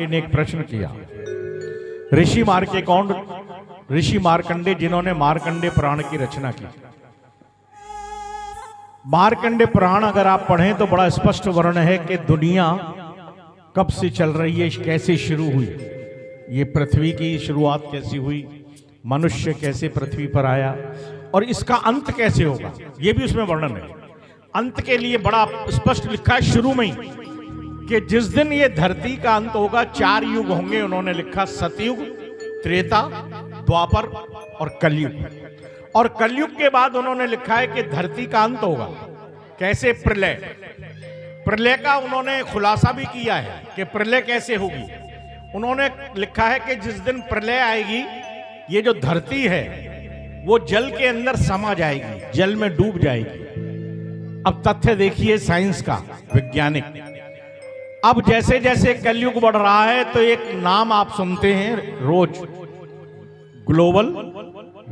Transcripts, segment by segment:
ने एक प्रश्न किया। ऋषि मार्कंडे जिन्होंने मार्कंडे पुराण की रचना की। मार्कंडे पुराण अगर आप पढ़ें तो बड़ा स्पष्ट वर्णन है कि दुनिया कब से चल रही है, कैसे शुरू हुई, ये पृथ्वी की शुरुआत कैसी हुई, मनुष्य कैसे पृथ्वी पर आया और इसका अंत कैसे होगा, ये भी उसमें वर्णन है। अंत के लिए बड़ा स्पष्ट लिखा है शुरू में ही कि जिस दिन ये धरती का अंत होगा 4 युग होंगे। उन्होंने लिखा सतयुग, त्रेता, द्वापर और कलयुग। और कलयुग के बाद उन्होंने लिखा है कि धरती का अंत होगा कैसे, प्रलय। प्रलय का उन्होंने खुलासा भी किया है कि प्रलय कैसे होगी। उन्होंने लिखा है कि जिस दिन प्रलय आएगी ये जो धरती है वो जल के अंदर समा जाएगी, जल में डूब जाएगी। अब तथ्य देखिए साइंस का, वैज्ञानिक। अब जैसे जैसे कलयुग बढ़ रहा है तो एक नाम आप सुनते हैं रोज, ग्लोबल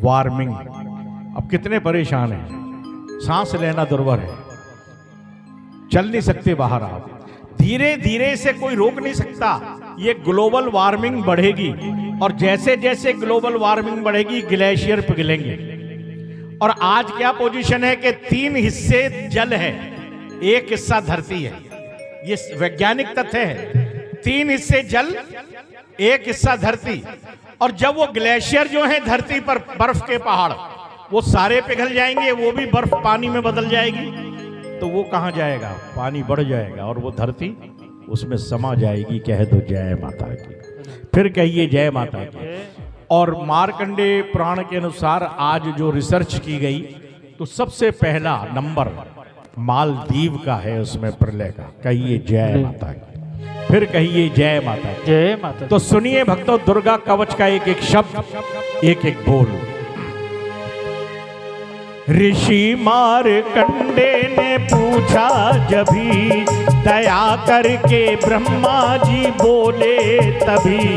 वार्मिंग। अब कितने परेशान हैं, सांस लेना दुर्भर है, चल नहीं सकते बाहर। आप धीरे धीरे से कोई रोक नहीं सकता, ये ग्लोबल वार्मिंग बढ़ेगी। और जैसे जैसे ग्लोबल वार्मिंग बढ़ेगी ग्लेशियर पिघलेंगे। और आज क्या पोजीशन है कि 3 हिस्से जल है, 1 हिस्सा धरती है। ये वैज्ञानिक तथ्य है, 3 हिस्से जल, 1 हिस्सा धरती। और जब वो ग्लेशियर जो है धरती पर, बर्फ के पहाड़, वो सारे पिघल जाएंगे, वो भी बर्फ पानी में बदल जाएगी, तो वो कहां जाएगा, पानी बढ़ जाएगा और वो धरती उसमें समा जाएगी। कह दो जय माता की, फिर कहिए जय माता की। और मार्कंडे पुराण के अनुसार आज जो रिसर्च की गई तो सबसे पहला नंबर मालदीव का है, उसमें प्रलय का। कहिए जय माता की, फिर कहिए जय माता की, जय माता। तो सुनिए भक्तों, दुर्गा कवच का एक एक शब्द, एक एक बोल। ऋषि मार्कंडे ने पूछा जभी, दया करके ब्रह्मा जी बोले तभी,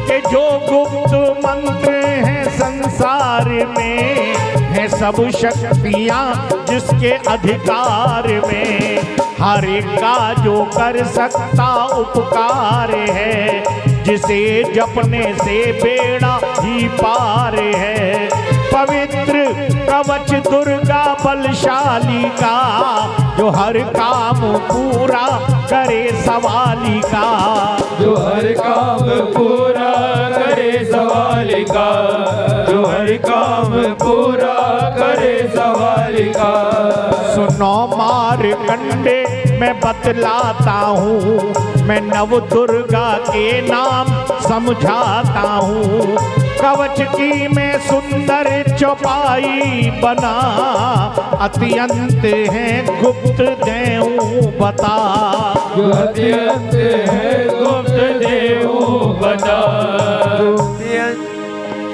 कि जो गुप्त मंत्र हैं संसार में, है सब शक्तियां जिसके अधिकार में, हर एक का जो कर सकता उपकार है, जिसे जपने से बेड़ा ही पार है। पवित्र कवच दुर्गा बलशाली का, जो हर काम पूरा करे सवाली का, जो हर काम पूरा करे सवाली का, जो हर काम पूरा करे सवाली का। सुनो मार्कंडे मैं बतलाता हूँ, मैं नव दुर्गा के नाम समझाता हूँ। कवच की मैं सुंदर चौपाई बना, अत्यंत है गुप्त देऊं बता, जो अत्यंत है गुप्त देऊं बता।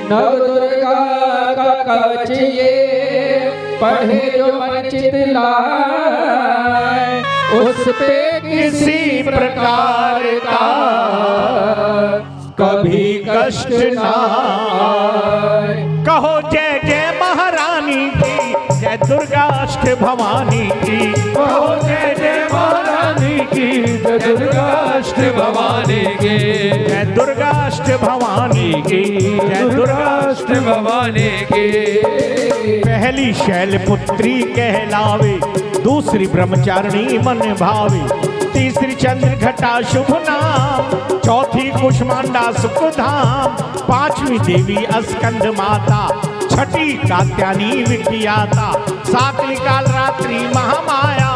नव दुर्गा का कवच ये पढ़े जो मन चित लाए, उस पे किसी प्रकार का कभी कष्ट ना आए। कहो जय जय महारानी की, जय दुर्गा अष्ट भवानी की। कहो जय जय महारानी की, जय दुर्गा अष्ट भवानी की, जय दुर्गा अष्ट भवानी की, जय दुर्गा अष्ट भवानी की। पहली शैलपुत्री कहलावे, दूसरी ब्रह्मचारिणी मन भावे, तीसरी चंद्र घटा शुभ नाम, चौथी कुष्मांडा सुखधाम, 5वीं देवी अस्कंद माता, छठी कात्यायनी विख्याता, 7वीं काल रात्रि महामाया,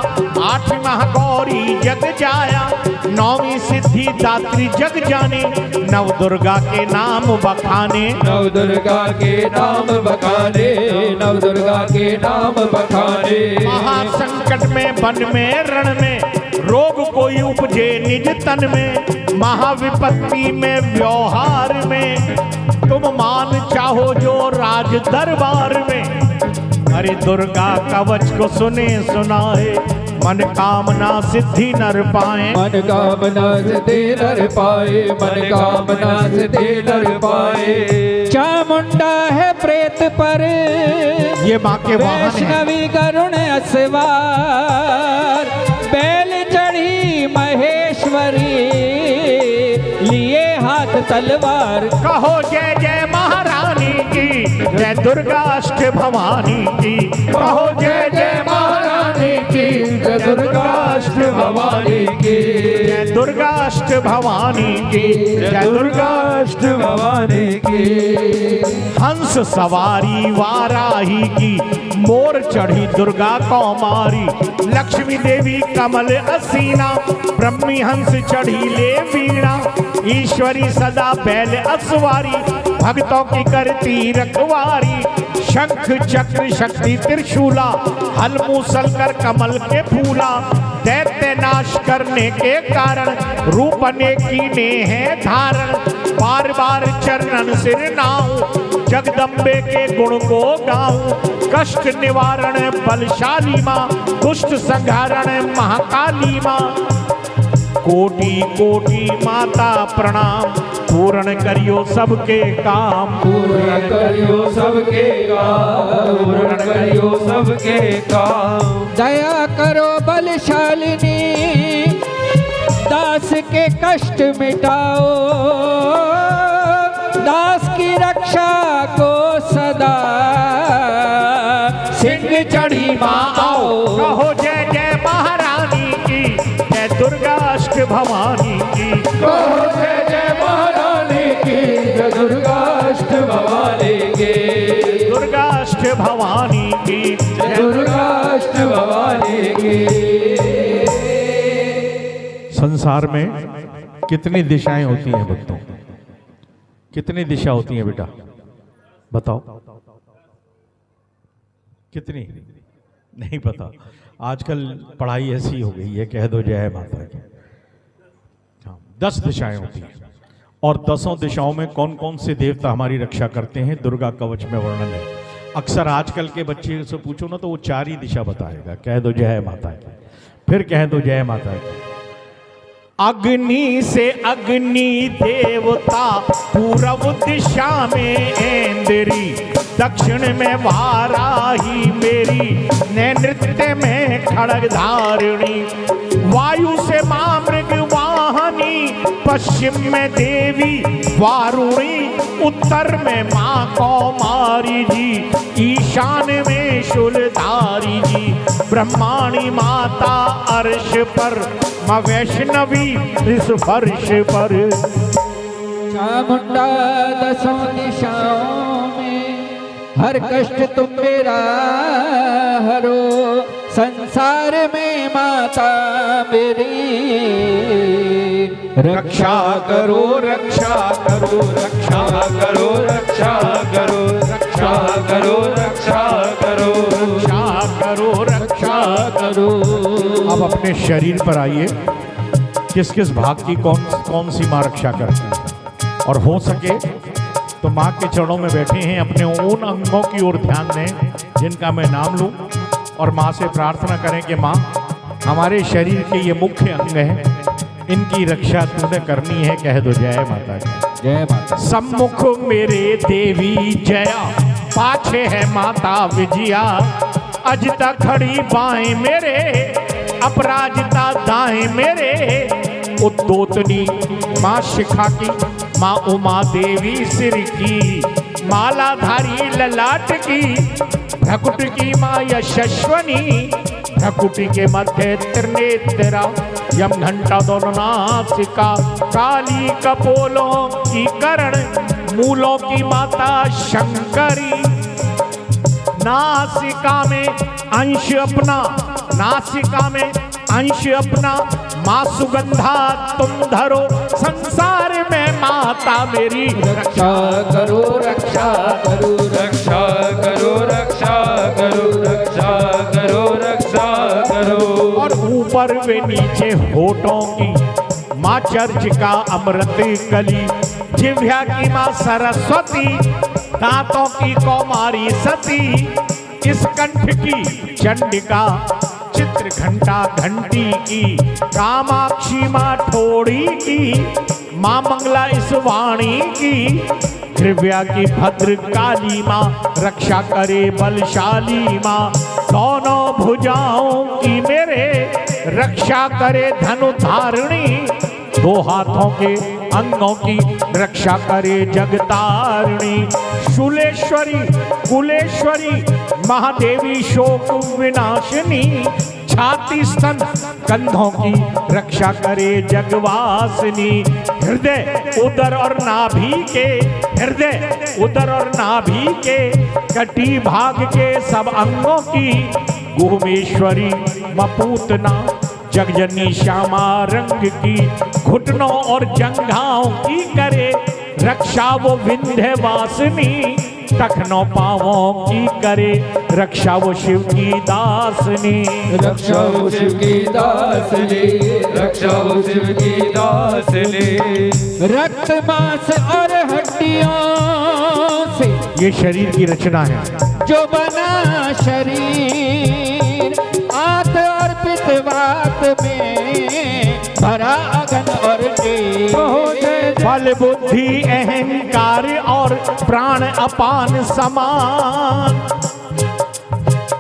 8वीं महागौरी जग जाया, 9वीं सिद्धि दात्री जग जाने, नव दुर्गा के नाम बखाने, नव दुर्गा के नाम बखाने, नव दुर्गा के नाम बखाने। महासंकट में वन में रण में, रोग कोई उपजे निज तन में, महाविपत्ति में व्यवहार में, तुम मान चाहो जो राज दरबार में। अरे दुर्गा कवच को सुने सुनाए, मन कामना सिद्धि नर पाए, मन कामना सिद्धि नर पाए, मन कामना सिद्धि नर पाए। चामुंडा है प्रेत पर, ये माँ के वाहन है। वैष्णवी करुण असवार, बैल चढ़ी महेश्वरी, ली तलवार। कहो जय जय महारानी की, जय दुर्गा अष्ट भवानी की। कहो जय जय महारानी की, जय दुर्गा अष्ट भवानी की, जय दुर्गा अष्ट भवानी की, जय दुर्गा अष्ट भवानी की। हंस सवारी वाराही की, मोर चढ़ी दुर्गा कौमारी। लक्ष्मी देवी कमल असीना, ब्रह्मी हंस चढ़ी ले वीणा। ईश्वरी सदा बैल असवारी, भक्तों की करती रखवारी। शंख चक्र शक्ति त्रिशूला, हल मूसल कर कमल के फूला। दैत्य नाश करने के कारण, रूप अनेकी ने है धारण। बार बार चरणन सिर नाऊं, जगदम्बे के गुण को गाऊं। कष्ट निवारण बलशाली माँ, दुष्ट संहारण महाकाली माँ। कोटि कोटि माता प्रणाम, पूर्ण करियो सबके काम। पूर्ण करियो सबके काम, पूर्ण करियो सबके काम। दया करो बलशालिनी, दास के कष्ट मिटाओ। दास की रक्षा को सदा सिंह चढ़ी माँ आओ। कहो जय जय महारानी की, जय दुर्गा अष्ट भवानी की। कहो जय जय महारानी की, जय दुर्गा अष्ट भवानी की, दुर्गा अष्ट भवानी की, जय दुर्गा अष्ट भवानी की। संसार में कितनी दिशाएं होती हैं भक्तों? कितनी दिशा होती हैं बेटा, बताओ कितनी? नहीं पता। आजकल पढ़ाई ऐसी हो गई है, कह दो जय माता की। 10 दिशाएं होती हैं, और 10 दिशाओं में कौन कौन से देवता हमारी रक्षा करते हैं, दुर्गा कवच में वर्णन है। अक्सर आजकल के बच्चे से पूछो ना तो वो 4 ही दिशा बताएगा, कह दो जय माता की, फिर कह दो जय माता की। अग्नि से अग्नि देवता, पूर्व दिशा में ऐन्द्री। दक्षिण में वाराही मेरी, नृत्य में खड़ग धारिणी। वायु से मां मृग वाहनी, पश्चिम में देवी वारुणी। उत्तर में मां कौमारी जी, ईशान में शूलधारी जी। ब्रह्माणी माता अर्श पर, मां वैष्णवी इस फर्श पर। चामुंडा 10 दिशाओं में, हर कष्ट तुम मेरा हरो। संसार में माता मेरी, रक्षा करो रक्षा करो, रक्षा करो रक्षा करो, रक्षा करो रक्षा करो, रक्षा करो रक्षा करो। अब अपने शरीर पर आइए, किस किस भाग की कौन कौन सी माँ रक्षा करती है, और हो सके तो माँ के चरणों में बैठे हैं, अपने उन अंगों की ओर ध्यान दें जिनका मैं नाम लूं, और माँ से प्रार्थना करें कि माँ हमारे शरीर के ये मुख्य अंग हैं, इनकी रक्षा तूने करनी है। कह दो जय माता की। जय माता। सम्मुख मेरे देवी जया, पाछे है माता विजया। अजता खड़ी बाएं मेरे, अपराजिता दाएं मेरे। उद्योतनी माँ शिखा की, माँ उमा देवी सिर की। मालाधारी ललाट की, भ्रकुट की माँ यशस्वनी। भ्रकुटी के मध्य त्रिनेत्रा, यम घंटा दोनों नासिका। काली कपोलों की करण, मूलों की माता शंकरी। नासिका में अंश अपना, नासिका में अंश अपना। माँ सुगंधा तुम धरो, संसार में माता मेरी रक्षा करो रक्षा करो, रक्षा करो रक्षा करो, रक्षा करो रक्षा करो। और ऊपर वे नीचे होठों की माँ चर्चिका अमृत कली। जिह्वा की माँ सरस्वती, दांतों की कौमारी सती। इस कंठ की चंडिका, चित्र घंटा घंटी की। कामाक्षी माँ ठोड़ी की, माँ मंगला इस वाणी की। त्रिव्या की भद्र काली माँ, रक्षा करे बलशाली माँ। दोनों भुजाओं की मेरे, रक्षा करे धनु धारिणी। दो हाथों के अंगों की रक्षा करे जगतारिणी। शूलेश्वरी कुलेश्वरी महादेवी शोक विनाशिनी। छाती स्तन कंधों की रक्षा करे जगवासिनी। हृदय उदर और नाभि के, हृदय उदर और नाभि के, कटी भाग के सब अंगों की गुहमेश्वरी मपूतना। जगजनी श्यामा रंग की घुटनों और जंघाओं की करे रक्षा वो विंध्यवासिनी। टखनों पांवों की करे रक्षा वो शिव की दासनी। रक्षा वो शिव की दासनी, रक्षा वो शिव की दासनी। रक्त मांस और हड्डियों से ये शरीर की रचना है। जो बना शरीर आत और पित्तवात में भरा अगन और बल बुद्धि अहंकार और प्राण अपान समान।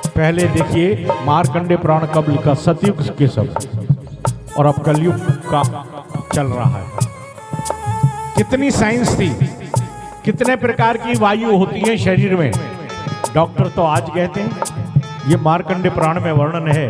पहले देखिए मार्कंडे पुराण कब लिखा, सतयुग के सब, और अब कलयुग का चल रहा है। कितनी साइंस थी, कितने प्रकार की वायु होती है शरीर में, डॉक्टर तो आज कहते हैं। ये मार्कंडे पुराण में वर्णन है।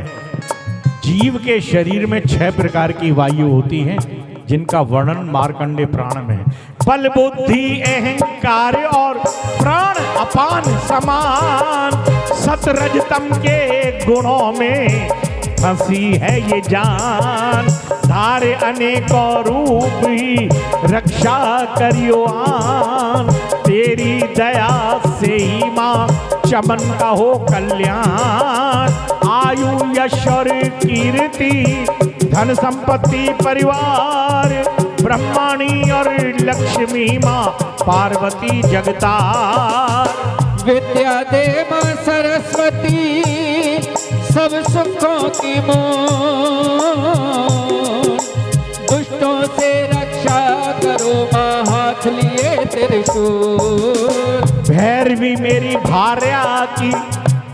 जीव के शरीर में 6 प्रकार की वायु होती हैं, जिनका वर्णन मार्कंडे पुराण में है। बल बुद्धि अहंकार और प्राण अपान समान। सतरजतम के गुणों में फंसी है ये जान। धारे अनेकों रूप ही रक्षा करियो आन। तेरी दया से ही माँ चमन का हो कल्याण। आयु यश और कीर्ति धन संपत्ति परिवार। ब्रह्माणी और लक्ष्मी माँ पार्वती जगतार। विद्या दे माँ सरस्वती सब सुखों की मूल। दुष्टों से रक्षा करो माँ हाथ लिए त्रिशूल। भैरवी मेरी भार्या की,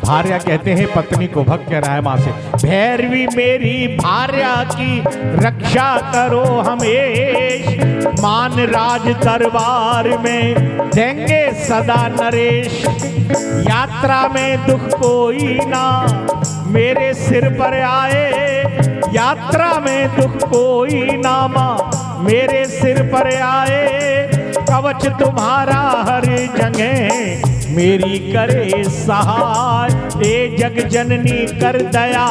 भार्या कहते हैं पत्नी को, भक्त कह रहा है मां से। भैरवी मेरी भार्या की रक्षा करो हमेश। मान राज दरबार में देंगे सदा नरेश। यात्रा में दुख कोई ना मेरे सिर पर आए। यात्रा में दुख कोई ना माँ मेरे सिर पर आए। कवच तुम्हारा हर जगह मेरी करे सहाय। ए जग जननी कर दया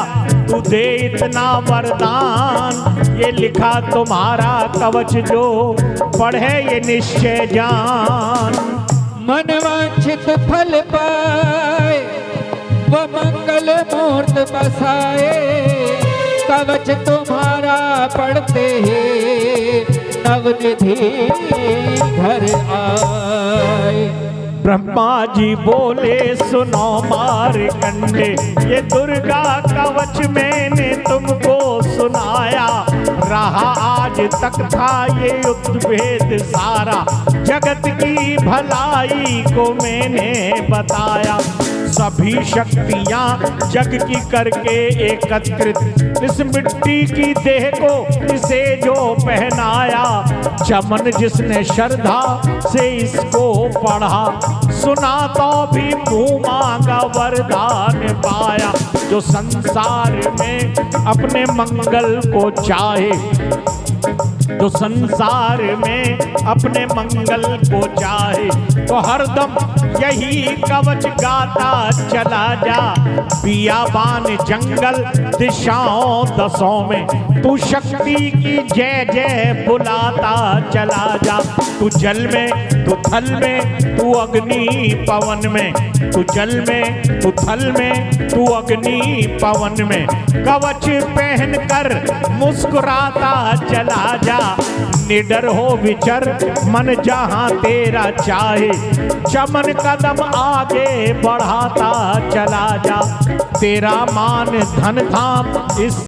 तू दे इतना वरदान। ये लिखा तुम्हारा कवच जो पढ़े ये निश्चय जान। मनवांछित फल पाए वो मंगल मूर्त बसाए। कवच तुम्हारा पढ़ते ही नवनिधि घर आए। ब्रह्मा जी बोले सुनो मार्कंडे, ये दुर्गा कवच मैंने तुमको सुनाया। रहा आज तक था ये उद्भेद सारा। जगत की भलाई को मैंने बताया। सभी शक्तियां जग की करके एकत्रित इस मिट्टी की देह को इसे जो पहनाया। चमन जिसने श्रद्धा से इसको पढ़ा। सुना तो भी मुंह मांगा वरदान पाया। जो संसार में अपने मंगल को चाहे, जो संसार में अपने मंगल को चाहे, तो हरदम यही कवच गाता चला जा। बियाबान जंगल दिशाओं दसों में तू शक्ति की जय जय बुलाता चला जा। तू जल में तू थल में तू अग्नि पवन में। तू जल में तू थल में तू अग्नि पवन में। कवच पहन कर मुस्कुराता चला जा। निडर हो विचर मन जहां तेरा चाहे। चमन कदम आगे बढ़ाता चला जा। तेरा मान धन धाम इस